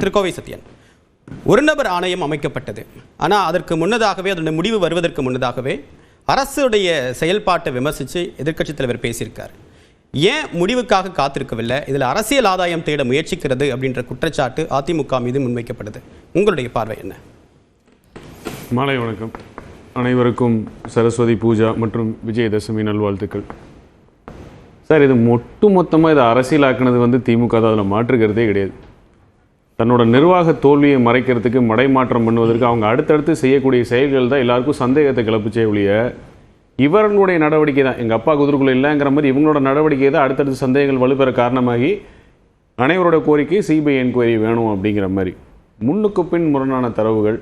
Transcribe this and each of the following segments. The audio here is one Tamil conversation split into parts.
திருக்கோவை சத்யன், ஒரு நபர் ஆணையம் அமைக்கப்பட்டது. ஆனால் அதற்கு முன்னதாகவே, அதனுடைய முடிவு வருவதற்கு முன்னதாகவே அரசுடைய செயல்பாட்டை விமர்சித்து எதிர்க்கட்சித் தலைவர் பேசியிருக்கார். ஏன் முடிவுக்காக காத்திருக்கவில்லை? இதில் அரசியல் ஆதாயம் தேட முயற்சிக்கிறது அப்படின்ற குற்றச்சாட்டு அதிமுக மீது முன்வைக்கப்படுது. உங்களுடைய பார்வை என்ன? மாலை வணக்கம். அனைவருக்கும் சரஸ்வதி பூஜா மற்றும் விஜயதசமி நல்வாழ்த்துக்கள். சார், இது மொத்தமாக இதை அரசியலாக்குனது திமுக தான், அதில் மாற்றுக்கிறதே கிடையாது. தன்னோட நிர்வாக தோல்வியை மறைக்கிறதுக்கு, மடைமாற்றம் பண்ணுவதற்கு அவங்க அடுத்தடுத்து செய்யக்கூடிய செயல்கள் தான் எல்லாருக்கும் சந்தேகத்தை கிளப்பிச்சே ஒழிய இவர்களுடைய நடவடிக்கை தான், எங்கள் அப்பா குதிரைக்குள்ள இல்லைங்கிற மாதிரி இவங்களோட நடவடிக்கை தான் அடுத்தடுத்து சந்தேகங்கள் வலுப்பெற காரணமாகி அனைவரோட கோரிக்கை சிபிஐ என்கொயரி வேணும் அப்படிங்கிற மாதிரி முன்னுக்கு பின் முரணான தரவுகள்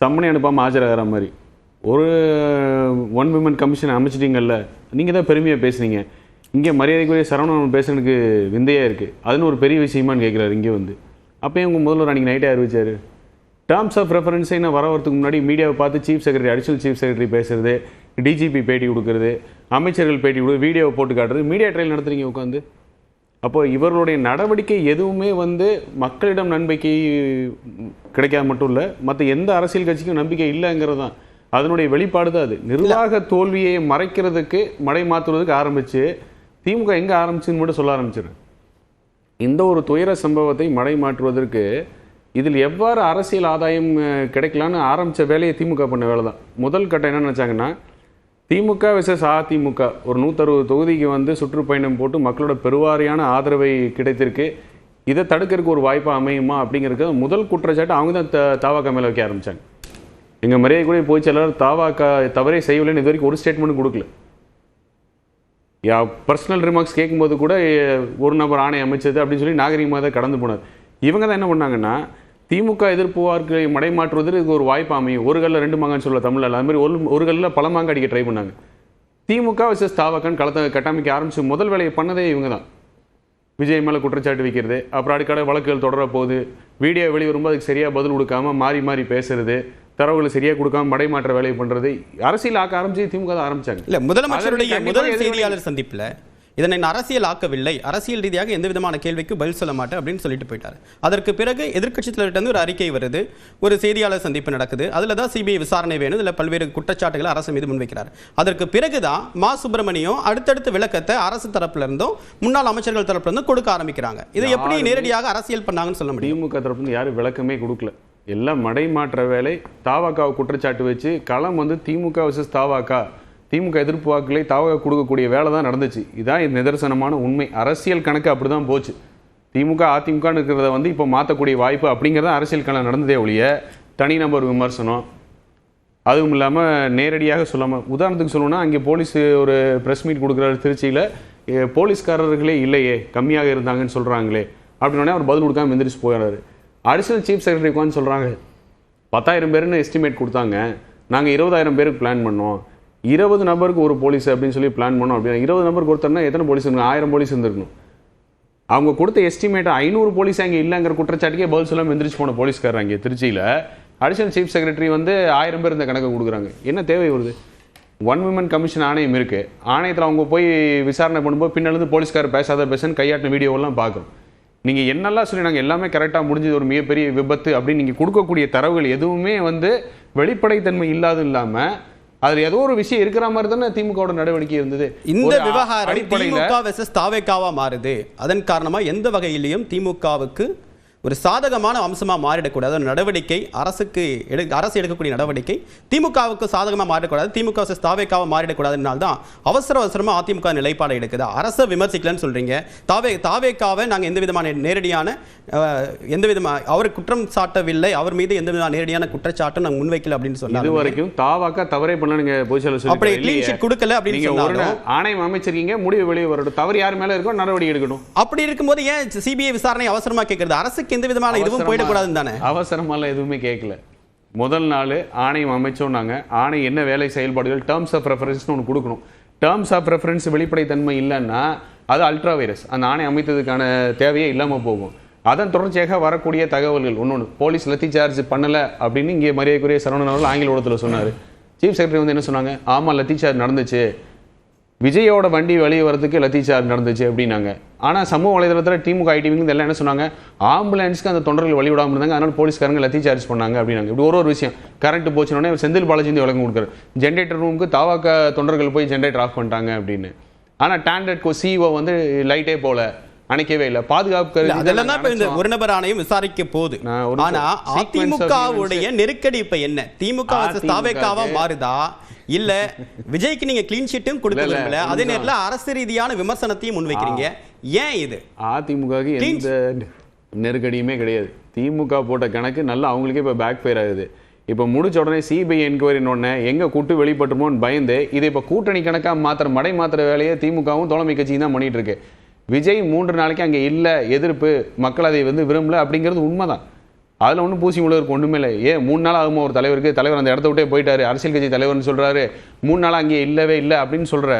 சம்மனை அனுப்பாமல் ஆஜராகிற மாதிரி ஒரு ஒன் விமன் கமிஷன் அமைச்சிட்டிங்கல்ல, நீங்கள் தான் பெருமையாக பேசுனீங்க. இங்கே மரியாதைக்குரிய சரவணன் பேசுறதுக்கு விந்தையாக இருக்குது, அதுன்னு ஒரு பெரிய விஷயமானு கேட்குறாரு. இங்கே அப்போயே உங்கள் முதல்வர் அன்றைக்கி நைட்டே அறிவிச்சார். டேர்ம்ஸ் ஆஃப் ரெஃபரன்ஸை நான் வரத்துக்கு முன்னாடி மீடியாவை பார்த்து chief secretary, additional chief secretary பேசுறது, டிஜிபி பேட்டி கொடுக்குறது, அமைச்சர்கள் பேட்டி கொடுக்குறது, வீடியோவை போட்டு காட்டுறது, மீடியா ட்ரையல் நடத்துறீங்க உட்காந்து. அப்போ இவர்களுடைய நடவடிக்கை எதுவுமே மக்களிடம் நம்பிக்கை கிடைக்காத மட்டும் இல்லை, மற்ற எந்த அரசியல் கட்சிக்கும் நம்பிக்கை இல்லைங்கிறது தான் அதனுடைய வெளிப்பாடு தான். அது நிர்வாக தோல்வியை மறைக்கிறதுக்கு, மடை மாற்றுவதற்கு ஆரம்பித்து திமுக எங்கே ஆரம்பிச்சுன்னு மட்டும் சொல்ல ஆரம்பிச்சிரு. இந்த ஒரு துயர சம்பவத்தை மடை மாற்றுவதற்கு இதில் எவ்வாறு அரசியல் ஆதாயம் கிடைக்கலான்னு ஆரம்பித்த வேலையை திமுக பண்ண வேலை தான். முதல் கட்டம் என்ன நினச்சாங்கன்னா, திமுக விசஸ் அதிமுக ஒரு 160 தொகுதிக்கு சுற்றுப்பயணம் போட்டு மக்களோட பெருவாரியான ஆதரவை கிடைத்திருக்கு, இதை தடுக்கிறதுக்கு ஒரு வாய்ப்பாக அமையுமா அப்படிங்கிறது முதல் குற்றச்சாட்டு அவங்க தான் தாவாக்கா மேலே வைக்க ஆரம்பித்தாங்க. எங்கள் மரியாதை கூட போய் எல்லாரும் தாவாக்கா தவறே செய்யவில்லைன்னு இது வரைக்கும் ஒரு ஸ்டேட்மெண்ட் கொடுக்கல. பர்சனல் ரிமார்க்ஸ் கேட்கும்போது கூட ஒரு நபர் ஆணை அமைச்சது அப்படின்னு சொல்லி நாகரிகமாக தான் கடந்து போனார். இவங்க தான் என்ன பண்ணாங்கன்னா, திமுக எதிர்ப்பு வார்த்தை மடைமாற்றுவதற்கு இது ஒரு வாய்ப்பு அமையும், ஒரு கல்லில் 2 மாங்கான்னு சொல்ல தமிழில், அது மாதிரி ஒரு கல்லில் பல மாங்கா அடிக்க ட்ரை பண்ணாங்க. திமுக விசஸ் தாவாக்கான்னு களத்தை கட்டமைக்க ஆரம்பிச்சு முதல் வேலையை பண்ணதே இவங்க தான். விஜய் மேலே குற்றச்சாட்டு வைக்கிறது, அப்புறம் அடிக்கடி வழக்குகள் தொடர போகுது, வீடியோ வெளிவரும்போது அதுக்கு சரியாக பதில் கொடுக்காம மாறி மாறி பேசுறது, தரவுகளை சரியாக கொடுக்காம மடைமாற்ற வேலையை பண்ணுறது, அரசியல் ஆக்க ஆரம்பிச்சு திமுக தான் ஆரம்பிச்சாங்க. இல்லை, முதலமைச்சருடைய முதல் செய்தியாளர் சந்திப்பில் இதனை அரசியல் ஆக்கவில்லை, அரசியல் ரீதியாக எந்த விதமான கேள்விக்கு பதில் சொல்ல மாட்டேன் அப்படின்னு சொல்லிட்டு போயிட்டார். அதற்கு பிறகு எதிர்க்கட்சி தலைவர்கிட்ட ஒரு அறிக்கை வருது, ஒரு செய்தியாளர் சந்திப்பு நடக்குது, அதில் தான் சிபிஐ விசாரணை வேணும், இதில் பல்வேறு குற்றச்சாட்டுகளை அரசு மீது முன்வைக்கிறார். அதற்கு பிறகுதான் மா சுப்பிரமணியம் அடுத்தடுத்த விளக்கத்தை அரசு தரப்புல இருந்தும் முன்னாள் அமைச்சர்கள் தரப்புல இருந்தும் கொடுக்க ஆரம்பிக்கிறாங்க. இதை எப்படி நேரடியாக அரசியல் பண்ணாங்கன்னு சொல்ல முடியும்? திமுக தரப்பு யாரும் விளக்கமே கொடுக்கல, எல்லாம் மடைமாற்ற வேலை. தாவாக்காவை குற்றச்சாட்டு வச்சு களம் திமுக விசஸ் தாவாக்கா, திமுக எதிர்ப்பு வாக்குகளை தாவாக்கா கொடுக்கக்கூடிய வேலை தான் நடந்துச்சு. இதான் நிதர்சனமான உண்மை. அரசியல் கணக்கு அப்படி தான் போச்சு. திமுக அதிமுகன்னு இருக்கிறத இப்போ மாற்றக்கூடிய வாய்ப்பு அப்படிங்கிறத அரசியல் கணக்கு நடந்ததே ஒழிய தனிநபர் விமர்சனம் அதுவும் இல்லாமல் நேரடியாக சொல்லாமல். உதாரணத்துக்கு சொல்லணும்னா, அங்கே போலீஸ் ஒரு ப்ரெஸ் மீட் கொடுக்குறாரு திருச்சியில், போலீஸ்காரர்களே இல்லையே, கம்மியாக இருந்தாங்கன்னு சொல்கிறாங்களே அப்படின்னே அவர் பதில் கொடுக்காம எந்திரிச்சு போயிடுறாரு. அடிஷனல் சீஃப் செக்ரட்டரி உட்காந்து சொல்கிறாங்க, 10,000 பேருன்னு எஸ்டிமேட் கொடுத்தாங்க, நாங்கள் 20,000 பேருக்கு பிளான் பண்ணோம், 20 நபருக்கு ஒரு போலீஸ் அப்படின்னு சொல்லி பிளான் பண்ணோம். அப்படின்னா 20 நபருக்கு ஒருத்தர்னா எத்தனை போலீஸ் இருக்கணும்? 1000 போலீஸ் இருந்திருக்கணும். அவங்க கொடுத்த எஸ்டிமேட் 500 போலீஸ் அங்கே இல்லைங்கிற குற்றச்சாட்டுக்கே பதில் சொல்லாமல் எந்திரிச்சு போன போலீஸ்காரர் அங்கே திருச்சியில் அடிஷனல் சீஃப் செக்ரட்டரி 1000 பேர் இந்த கணக்கு கொடுக்குறாங்க. என்ன தேவை வருது? ஒன் விமன் கமிஷன் ஆணையம் இருக்குது, ஆணையத்தில் அவங்க போய் விசாரணை பண்ணும்போது பின்னாலேருந்து போலீஸ்காரர் பேசுன்னு கையாட்டின வீடியோவெல்லாம் பார்க்குறோம். நீங்கள் என்னெல்லாம் சொல்லி நாங்கள் எல்லாமே கரெக்டாக முடிஞ்சது, ஒரு மிகப்பெரிய விபத்து அப்படின்னு நீங்கள் கொடுக்கக்கூடிய தரவுகள் எதுவுமே வெளிப்படைத்தன்மை இல்லாமல் அதில் ஏதோ ஒரு விஷயம் இருக்கிற மாதிரி தானே திமுகவோட நடவடிக்கை இருந்தது. இந்த விவகாரம் திமுக வெர்சஸ் தாவேக்காவா மாறுது. அதன் காரணமாக எந்த வகையிலையும் திமுகவுக்கு ஒரு சாதகமான அம்சமாக மாறிடக்கூடாது நடவடிக்கை, அரசு எடுக்கக்கூடிய நடவடிக்கை திமுகவுக்கு சாதகமாக மாறிடக்கூடாது, திமுக தாவேக்காவை மாறிடக்கூடாதுனால தான் அவசரமாக அதிமுக நிலைப்பாடு எடுக்குது. அரசை விமர்சிக்கலன்னு சொல்றீங்க, தாவேக்காவை நாங்கள் எந்த விதமான நேரடியான அவர் குற்றம் சாட்டவில்லை, அவர் மீது எந்த விதமான நேரடியான குற்றச்சாட்டும் நாங்கள் முன்வைக்கல அப்படின்னு சொன்னாங்க. இது வரைக்கும் தாவாக்கா தவறே பண்ணாங்க, அப்படி க்ளீன் ஷீட் கொடுக்கல அப்படின்னு சொன்னாங்க. ஆணையம் அமைச்சிருக்கீங்க, முடிவு வெளியே வரட்டும், தவறு யார் மேல இருக்கோ நடவடிக்கை எடுக்கணும். அப்படி இருக்கும்போது ஏன் சிபிஐ விசாரணை அவசரமா கேட்கறது? அரசுக்கு எந்த விதமான இதுவும் போயிடக்கூடாதுன்னு தானே. அவசரமாலாம் எதுவுமே கேட்கல. முதல் நாள் ஆணையம் அமைச்சோம்னாங்க, ஆணை என்ன வேலை செயல்பாடுகள், டேர்ம்ஸ் ஆஃப் ரெஃபரன்ஸ்னு ஒன்று கொடுக்கணும். டேர்ம்ஸ் ஆஃப் ரெஃபரன்ஸ் வெளிப்படைத்தன்மை இல்லைன்னா அது அல்ட்ரா வைரஸ், அந்த ஆணை அமைத்ததுக்கான தேவையே இல்லாமல் போகும். அதன் தொடர்ச்சியாக வரக்கூடிய தகவல்கள் ஒன்று போலீஸ் லத்தி சார்ஜ் பண்ணலை அப்படின்னு இங்கே மரியாதைக்குரிய சரவணன் அவர்கள் ஆங்கில ஊடகத்தில் சொன்னார். சீஃப் செக்ரட்டரி என்ன சொன்னாங்க, ஆமாம் லத்தி சார்ஜ் நடந்துச்சு, விஜயோட வண்டி வெளியே வரதுக்கு லத்திச்சார்ஜ் நடந்துச்சு அப்படின்னாங்க. ஆனால் சமூக வலைதளத்தில் திமுக ஐடிவிங்க எல்லாம் என்ன சொன்னாங்க, ஆம்புலன்ஸ்க்கு அந்த தொண்டர்கள் வழி விடாமல் இருந்தாங்க, அதனால போலீஸ்காரங்க லத்திச்சார்ஜ் பண்ணாங்க அப்படின்னாங்க. இப்படி ஒரு விஷயம். கரண்ட் போச்சுனோடனே செந்தில் பாலாஜி விளக்கம் கொடுக்குறாரு, ஜென்ரேட்டர் ரூமுக்கு தாவாக்க தொண்டர்கள் போய் ஜென்ரேட்டர் ஆஃப் பண்ணிட்டாங்க அப்படின்னு. ஆனால் டாண்டட்கோ சிஓ வந்து லைட்டே போல அணைக்கவே இல்லை. பாதுகாப்பு அதெல்லாம் தான் இந்த ஒரு நபர் ஆணையம் விசாரிக்க போகுது. ஆனா அதிமுகவுடைய நெருக்கடி இப்ப என்ன? திமுக தாவேக்காவா மாறுதா இல்ல விஜய்க்கு நீங்க கிளீன் ஷீட்டும் கொடுக்கல, அதே நேரத்துல அரசு ரீதியான விமர்சனத்தையும் முன்வைக்கிறீங்க, ஏன் இது? அதிமுகவுக்கு எந்த நெருக்கடியுமே கிடையாது. திமுக போட்ட கணக்கு நல்லா அவங்களுக்கே இப்போ பேக் ஃபயர் ஆகுது. இப்போ முடிச்ச உடனே சிபிஐ என்கொயரின்னு எங்கே கூட்டு வெளிப்பட்டுமோன்னு பயந்து இதை இப்போ கூட்டணி கணக்காக மடை மாத்திர வேலையை திமுகவும் தோழமை கட்சியும் தான் பண்ணிட்டு இருக்கு. விஜய் 3 நாளைக்கு அங்கே இல்லை, எதிர்ப்பு, மக்கள் அதை வந்து விரும்பல அப்படிங்கிறது உண்மைதான். அதில் ஒன்றும் பூசி முழுவதற்கு ஒன்றுமே இல்லை. 3 நாள் ஆகுமா ஒரு தலைவருக்கு? தலைவர் அந்த இடத்த விட்டே போயிட்டாரு, அரசியல் கட்சி தலைவர்னு சொல்கிறாரு, 3 நாள் அங்கே இல்லவே இல்லை அப்படின்னு சொல்கிற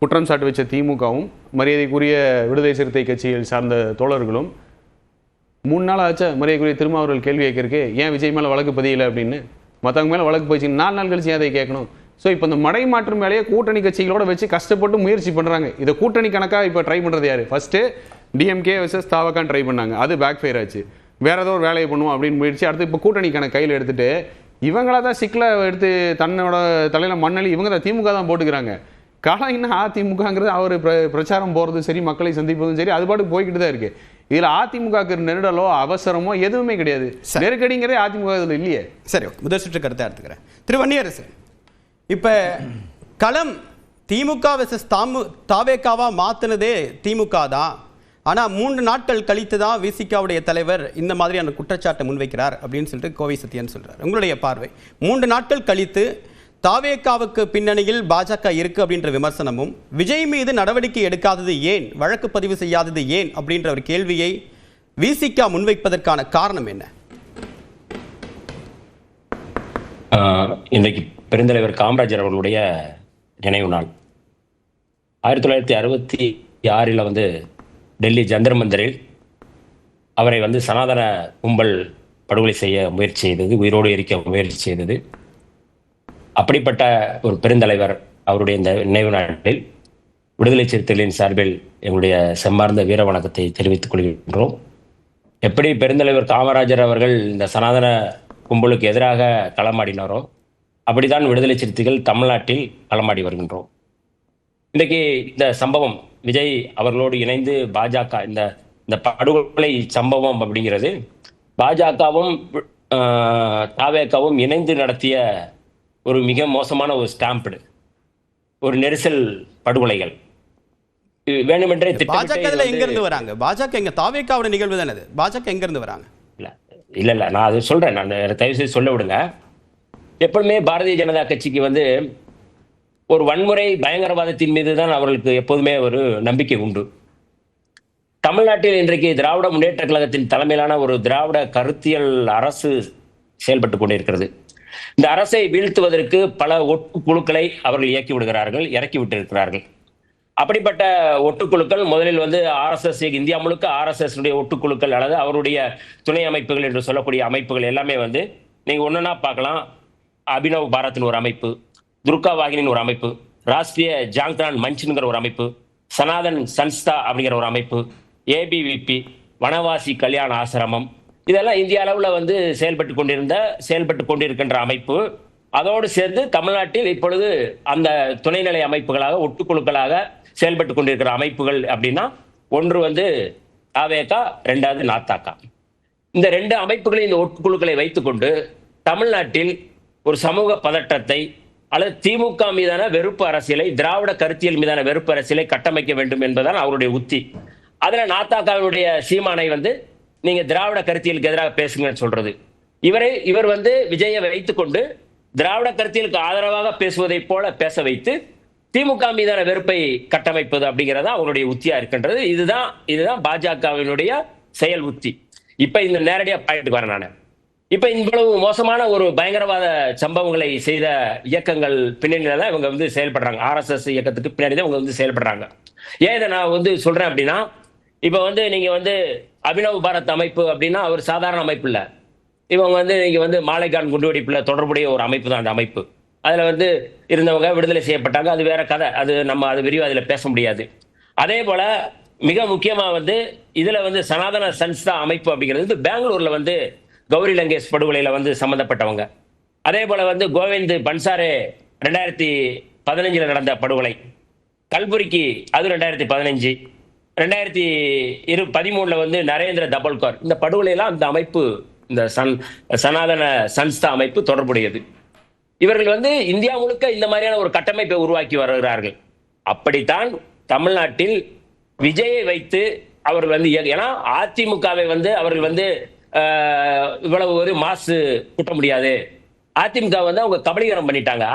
குற்றம் சாட்டு வச்ச திமுகவும் மரியாதைக்குரிய விடுதலை சிறுத்தை கட்சியில் சார்ந்த தோழர்களும் 3 நாள் ஆச்சா மரியாதைக்குரிய திருமாவர்கள் கேள்வி கேட்கறக்கு ஏன் விஜய் மேலே வழக்கு பதியலை அப்படின்னு. மற்றவங்க மேலே வழக்கு போயிடுச்சு, 4 நாள் கழிச்சு அதை கேட்கணும். ஸோ இப்போ இந்த மடை மாற்றும் வேலையை கூட்டணி கட்சிகளோட வச்சு கஷ்டப்பட்டு முயற்சி பண்ணுறாங்க. இதை கூட்டணி கணக்காக இப்போ ட்ரை பண்ணுறது யார்? ஃபஸ்ட்டு டிஎம்கே வர்சஸ் தாவக்கான்னு ட்ரை பண்ணாங்க, அது பேக் ஃபயர் ஆச்சு. வேற ஏதோ ஒரு வேலையை பண்ணுவோம் அப்படின்னு முயற்சி. அடுத்து இப்போ கூட்டணி கணக்கு கையில் எடுத்துட்டு இவங்களா தான் சிக்கலை எடுத்து தன்னோட தலையில் மண்ணலி இவங்க தான் திமுக தான் போட்டுக்கிறாங்க. காலம் இன்னும் அதிமுகங்கிறது அவர் பிரச்சாரம் போகிறதும் சரி, மக்களை சந்திப்பதும் சரி, அது பாட்டுக்கு போய்கிட்டு தான் இருக்குது. இதில் அதிமுக நெருடலோ அவசரமோ எதுவுமே கிடையாது. நெருக்கடிங்கிறதே அதிமுக இதில் இல்லையே. சரி, முதல் சுற்று கருத்தை எடுத்துக்கிறேன். திரு வன்னியரசு, இப்போ களம் திமுக வெர்சஸ் தாவேக்காவா மாற்றினதே திமுக தான். ஆனால் 3 நாட்கள் கழித்து தான் விசிகாவுடைய தலைவர் இந்த மாதிரியான குற்றச்சாட்டை முன்வைக்கிறார் அப்படின்னு சொல்லிட்டு கோவை சத்யன் சொல்கிறார். உங்களுடைய பார்வை, 3 நாட்கள் கழித்து தாவேக்காவுக்கு பின்னணியில் பாஜக இருக்கு அப்படின்ற விமர்சனமும், விஜய் மீது நடவடிக்கை எடுக்காதது ஏன், வழக்கு பதிவு செய்யாதது ஏன் அப்படின்ற ஒரு கேள்வியை விசிகா முன்வைப்பதற்கான காரணம் என்ன? இன்றைக்கு பெருந்தலைவர் காமராஜர் அவர்களுடைய நினைவு நாள். 1966 வந்து டெல்லி ஜந்தர் மந்தரில் அவரை வந்து சனாதன கும்பல் படுகொலை செய்ய முயற்சி செய்தது, உயிரோடு எரிக்க முயற்சி செய்தது. அப்படிப்பட்ட ஒரு பெருந்தலைவர் அவருடைய இந்த நினைவு நாளில் விடுதலை சிறுத்தைகளின் சார்பில் எங்களுடைய செம்மார்ந்த வீர வணக்கத்தை தெரிவித்துக் கொள்கின்றோம். எப்படி பெருந்தலைவர் காமராஜர் அவர்கள் இந்த சனாதன கும்பலுக்கு எதிராக களமாடினாரோ அப்படித்தான் விடுதலை சிறுத்தைகள் தமிழ்நாட்டில் களமாடி வருகின்றோம். இன்றைக்கு இந்த சம்பவம் விஜய் அவர்களோடு இணைந்து பாஜக இந்த படுகொலை சம்பவம் அப்படிங்கிறது பாஜகவும் தாவேக்காவும் இணைந்து நடத்திய ஒரு மிக மோசமான ஒரு ஸ்டாம்பு, ஒரு நெரிசல் படுகொலைகள். வேணுமென்றே எங்க இருந்து வராங்க? பாஜக எங்க? தாவேக்காவோட நிகழ்வு தானே அது. பாஜக எங்க இருந்து வராங்க? இல்ல நான் அது சொல்றேன், நான் தயவு செய்து சொல்ல விடுங்க. எப்பவுமே பாரதிய ஜனதா கட்சிக்கு வந்து ஒரு வன்முறை பயங்கரவாதத்தின் மீது தான் அவர்களுக்கு எப்போதுமே ஒரு நம்பிக்கை உண்டு. தமிழ்நாட்டில் இன்றைக்கு திராவிட முன்னேற்ற கழகத்தின் தலைமையிலான ஒரு திராவிட கருத்தியல் அரசு செயல்பட்டு கொண்டிருக்கிறது. இந்த அரசை வீழ்த்துவதற்கு பல ஒட்டுக்குழுக்களை அவர்கள் இயக்கி விடுகிறார்கள், இறக்கி விட்டிருக்கிறார்கள். அப்படிப்பட்ட ஒட்டுக்குழுக்கள் முதலில் வந்து RSS, இந்தியா முழுக்க RSS ஒட்டுக்குழுக்கள் அல்லது அவருடைய துணை அமைப்புகள் என்று சொல்லக்கூடிய அமைப்புகள் எல்லாமே வந்து நீங்க ஒண்ணுன்னா பார்க்கலாம். அபினவ் பாரத்னு ஒரு அமைப்பு, துர்கா வாகினின் ஒரு அமைப்பு, ராஷ்டிரிய ஜாங்தான் மஞ்ச்ங்கிற ஒரு அமைப்பு, சனாதன் சன்ஸ்தா அப்படிங்கிற ஒரு அமைப்பு, ABVP வனவாசி கல்யாண ஆசிரமம், இதெல்லாம் இந்திய அளவில் வந்து செயல்பட்டு கொண்டிருக்கின்ற அமைப்பு. அதோடு சேர்ந்து தமிழ்நாட்டில் இப்பொழுது அந்த துணைநிலை அமைப்புகளாக ஒட்டுக்குழுக்களாக செயல்பட்டு கொண்டிருக்கிற அமைப்புகள் அப்படின்னா ஒன்று வந்து தாவேகா, 2வது நாத்தாக்கா. இந்த 2 அமைப்புகளை, இந்த ஒட்டுக்குழுக்களை வைத்துக்கொண்டு தமிழ்நாட்டில் ஒரு சமூக பதற்றத்தை அல்லது திமுக மீதான வெறுப்பு அரசியலை, திராவிட கருத்தியல் மீதான வெறுப்பு அரசியலை கட்டமைக்க வேண்டும் என்பதுதான் அவருடைய உத்தி. அதுல நாத்தாக்காவினுடைய சீமானை வந்து நீங்க திராவிட கருத்தியலுக்கு எதிராக பேசுங்கன்னு சொல்றது. இவர் வந்து விஜயை வைத்துக்கொண்டு திராவிட கருத்தியலுக்கு ஆதரவாக பேசுவதை போல பேச வைத்து திமுக மீதான வெறுப்பை கட்டமைப்பது அப்படிங்கிறதா அவருடைய உத்தியா இருக்கின்றது. இதுதான் பாஜகவினுடைய செயல் உத்தி. இப்ப இந்த நேரடியா பாயிண்ட் வரேன் நான். இப்ப இவ்வளவு மோசமான ஒரு பயங்கரவாத சம்பவங்களை செய்த இயக்கங்கள் பின்னணியில தான் இவங்க வந்து செயல்படுறாங்க. RSS இயக்கத்துக்கு பின்னாடி தான் இவங்க வந்து செயல்படுறாங்க. ஏன் இதை நான் வந்து சொல்றேன் அப்படின்னா, இப்ப வந்து நீங்க வந்து அபினவ் பாரத் அமைப்பு அப்படின்னா அவர் சாதாரண அமைப்பு இல்ல. இவங்க வந்து நீங்க வந்து மாலைகான் குண்டுவெடிப்புல தொடர்புடைய ஒரு அமைப்பு தான் அந்த அமைப்பு. அதுல வந்து இருந்தவங்க விடுதலை செய்யப்பட்டாங்க. அது வேற கதை. அது நம்ம அது விரிவா அதுல பேச முடியாது. அதே போல மிக முக்கியமா வந்து இதுல வந்து சனாதன சன்ஸ்தா அமைப்பு அப்படிங்கிறது வந்து பெங்களூர்ல வந்து கௌரி லங்கேஷ் படுகொலையில வந்து சம்பந்தப்பட்டவங்க. அதே போல வந்து கோவிந்த் பன்சாரே 2015 நடந்த படுகொலை. கல்புரிக்கு அது 2015. 2013 வந்து நரேந்திர தபோல்கர். இந்த படுகொலை எல்லாம் இந்த அமைப்பு, இந்த சனாதன சன்ஸ்தா அமைப்பு தொடர்புடையது. இவர்கள் வந்து இந்தியா முழுக்க இந்த மாதிரியான ஒரு கட்டமைப்பை உருவாக்கி வருகிறார்கள். அப்படித்தான் தமிழ்நாட்டில் விஜயை வைத்து அவர்கள் வந்து ஏன்னா அதிமுகவை வந்து அவர்கள் வந்து இவ்வளவு ஒரு மாசு கூட்ட முடியாது. அதிமுக வந்து அவங்க கபலீகரம் பண்ணிட்டாங்க.